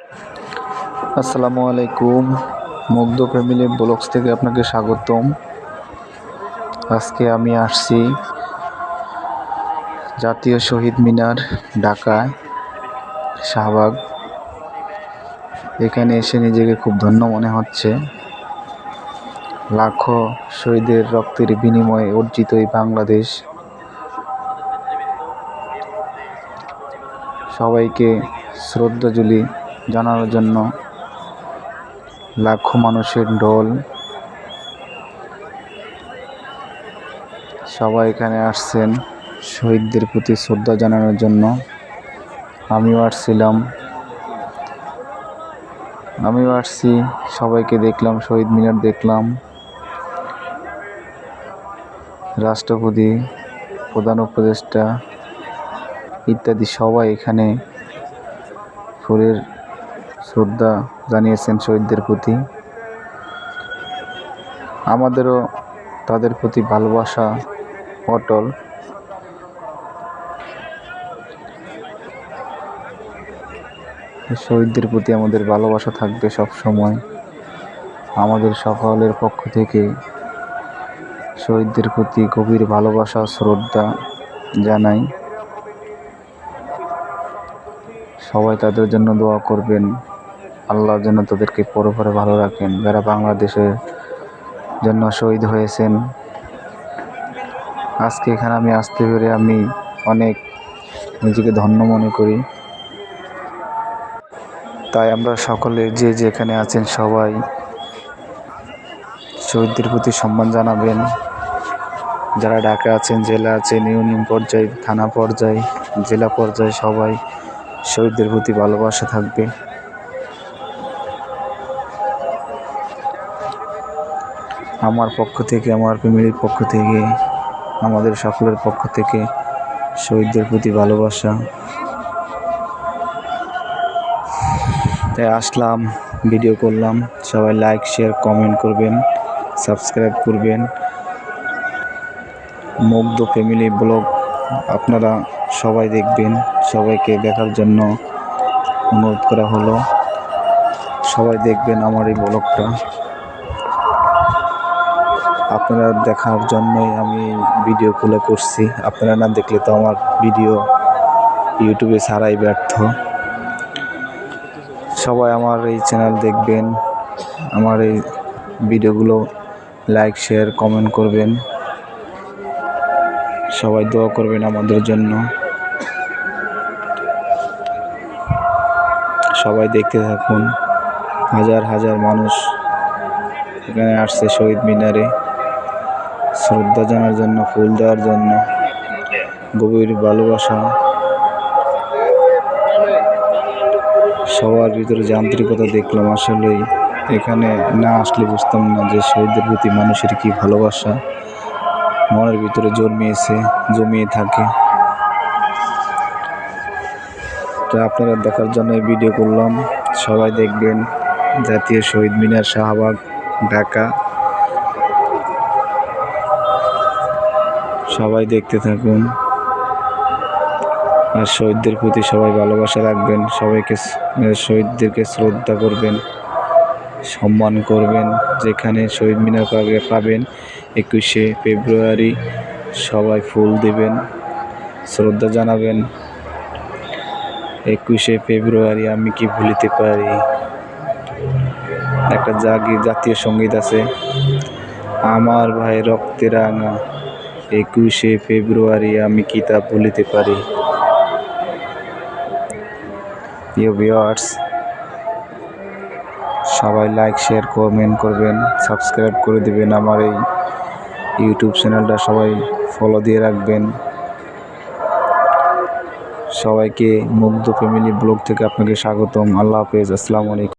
আসসালামু আলাইকুম। মুগ্ধ ফ্যামিলি ব্লগস থেকে আপনাকে স্বাগতম। আজকে আমি আসছি জাতীয় শহীদ মিনার, ঢাকায়, শাহবাগ। এখানে এসে নিজেকে খুব ধন্য মনে হচ্ছে। লাখো শহীদের রক্তের বিনিময়ে অর্জিত এই বাংলাদেশ। সবাইকে শ্রদ্ধাঞ্জলি জানানোর জন্য লাখো মানুষের ঢল। সবাই এখানে আসছেন শহীদদের প্রতি শ্রদ্ধা জানানোর জন্য। আমিও আসছি, সবাইকে দেখলাম, শহীদ মিনার দেখলাম। রাষ্ট্রপতি, প্রধান উপদেষ্টা ইত্যাদি সবাই এখানে ফুলের শ্রদ্ধা জানিয়েছেন শহীদদের প্রতি। আমাদেরও তাদের প্রতি ভালোবাসা অটল। শহীদদের প্রতি আমাদের ভালোবাসা থাকবে সব সময়। আমাদের সকলের পক্ষ থেকে শহীদদের প্রতি গভীর ভালোবাসা শ্রদ্ধা জানাই। সবাই তাদের জন্য দোয়া করবেন, আল্লাহর জন্য তাদেরকে পরপরে ভালো রাখেন, যারা বাংলাদেশের জন্য শহীদ হয়েছেন। আজকে এখানে আমি আসতে পেরে আমি অনেক নিজেকে ধন্য মনে করি। তাই আমরা সকলে যে যেখানে আছেন সবাই শহীদদের প্রতি সম্মান জানাবেন। যারা ঢাকা আছেন, জেলা আছেন, ইউনিয়ন পর্যায়ে, থানা পর্যায়ে, জেলা পর্যায়ে সবাই শহীদদের প্রতি ভালোবাসা থাকবে। আমার পক্ষ থেকে, আমার ফ্যামিলির পক্ষ থেকে, আমাদের সকলের পক্ষ থেকে শহীদদের প্রতি ভালোবাসা। তাই আসলাম, ভিডিও করলাম। সবাই লাইক, শেয়ার, কমেন্ট করবেন, সাবস্ক্রাইব করবেন। মুগ্ধ ফ্যামিলি ব্লগ আপনারা সবাই দেখবেন। সবাইকে দেখার জন্য অনুরোধ করা হলো। সবাই দেখবেন আমার এই ব্লগটা। আপনারা দেখার জন্যই আমি ভিডিওগুলো করছি। আপনারা না দেখলে তো আমার ভিডিও ইউটিউবে ছাড়াই ব্যর্থ। সবাই আমার এই চ্যানেল দেখবেন, আমার এই ভিডিওগুলো লাইক, শেয়ার, কমেন্ট করবেন। সবাই দোয়া করবেন আমাদের জন্য। সবাই দেখতে থাকুন। হাজার হাজার মানুষ এখানে আসছে শহীদ মিনারে শ্রদ্ধা জানার জন্য, ফুল দেওয়ার জন্য। গভীর ভালোবাসা। সবার ভিতরে যে আন্তরিকতা দেখলাম, আসলেই এখানে না আসলে বুঝতাম না যে শহীদদের প্রতি মানুষের কি ভালোবাসা মনের ভিতরে জমিয়ে থাকে। তো আপনারা দেখার জন্য এই ভিডিও করলাম। সবাই দেখবেন জাতীয় শহীদ মিনার, শাহবাগ, ঢাকা। সবাই দেখতে থাকুন আর শহীদদের প্রতি সবাই ভালোবাসা রাখবেন। সবাইকে শহীদদেরকে শ্রদ্ধা করবেন, সম্মান করবেন। যেখানে শহীদ মিনার পাবেন 21শে ফেব্রুয়ারি সবাই ফুল দেবেন, শ্রদ্ধা জানাবেন। 21শে ফেব্রুয়ারি আমি কি ভুলিতে পারি। একটা জাতীয় সঙ্গীত আছে, আমার ভাই রক্তে রাঙা 21শে ফেব্রুয়ারি আমি কি তা ভুলিতে পারি। প্রিয় ভিউয়ার্স, সবাই লাইক, শেয়ার, কমেন্ট করবেন, সাবস্ক্রাইব করে দিবেন। আমার এই ইউটিউব চ্যানেলটা সবাই ফলো দিয়ে রাখবেন। সবাইকে মুগ্ধ ফ্যামিলি ব্লগ থেকে আপনাকে স্বাগতম। আল্লাহ হাফেজ। আসসালামু আলাইকুম।